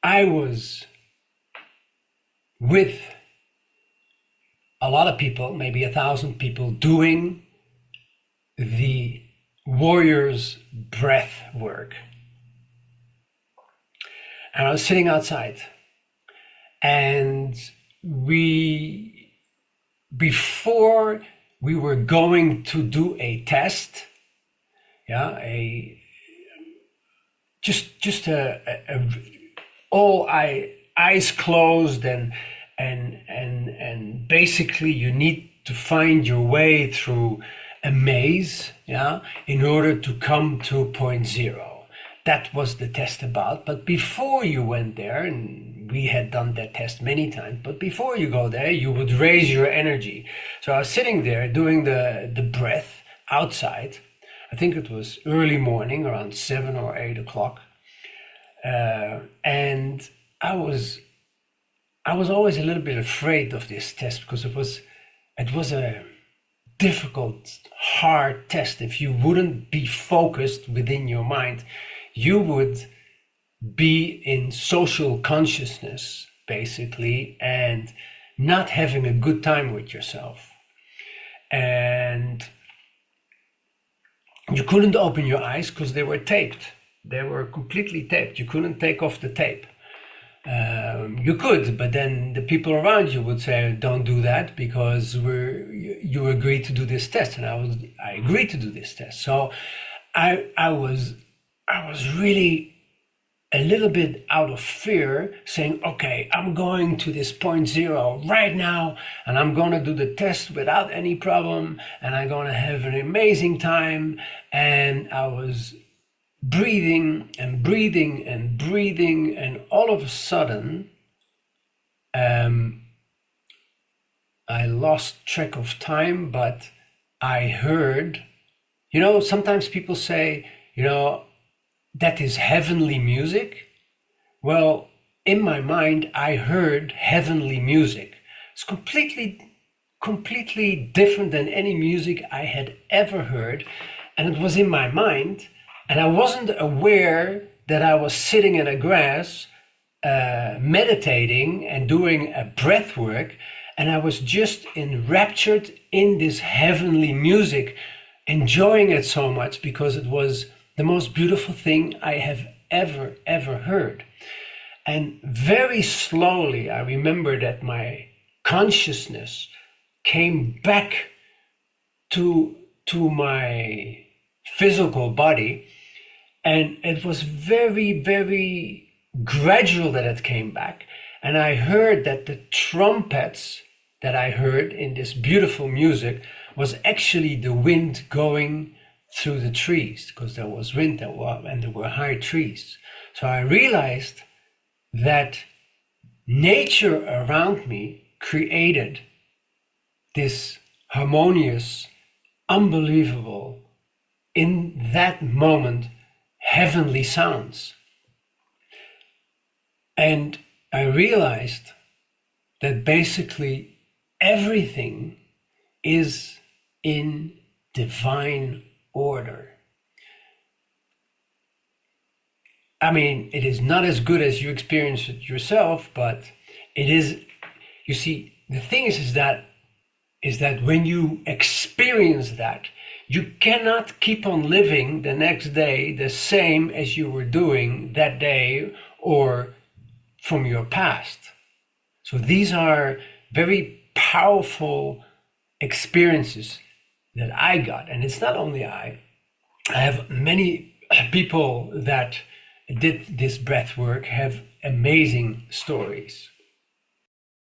I was with a lot of people, maybe 1,000 people, doing the warrior's breath work. And I was sitting outside, and before we were going to do a test, just all eyes closed, and basically you need to find your way through a maze, in order to come to point zero. That was the test about. But before you went there, and we had done that test many times, but before you go there, you would raise your energy. So I was sitting there doing the breath outside. I think it was early morning, around 7 or 8 o'clock. And I was always a little bit afraid of this test, because it was a difficult, hard test. If you wouldn't be focused within your mind, you would be in social consciousness, basically, and not having a good time with yourself. And you couldn't open your eyes because they were taped. They were completely taped. You couldn't take off the tape. You could, but then the people around you would say, don't do that, because you agreed to do this test. And I agreed to do this test. So I was really a little bit out of fear, saying, okay, I'm going to this point zero right now, and I'm going to do the test without any problem, and I'm going to have an amazing time. And I was breathing and breathing and breathing, and all of a sudden, I lost track of time, but I heard, sometimes people say, that is heavenly music. Well, in my mind, I heard heavenly music. It's completely different than any music I had ever heard. And it was in my mind, and I wasn't aware that I was sitting in a grass, meditating and doing a breath work. And I was just enraptured in this heavenly music, enjoying it so much, because it was the most beautiful thing I have ever heard. And very slowly, I remember that my consciousness came back to my physical body, and it was very, very gradual that it came back. And I heard that the trumpets that I heard in this beautiful music was actually the wind going through the trees, because there was wind and there were high trees. So I realized that nature around me created this harmonious, unbelievable, in that moment, heavenly sounds. And I realized that basically everything is in divine order. I mean, it is not as good as you experience it yourself, but it is. You see, the thing is that when you experience that, you cannot keep on living the next day the same as you were doing that day or from your past. So these are very powerful experiences that I got. And it's not only I have many people that did this breath work have amazing stories.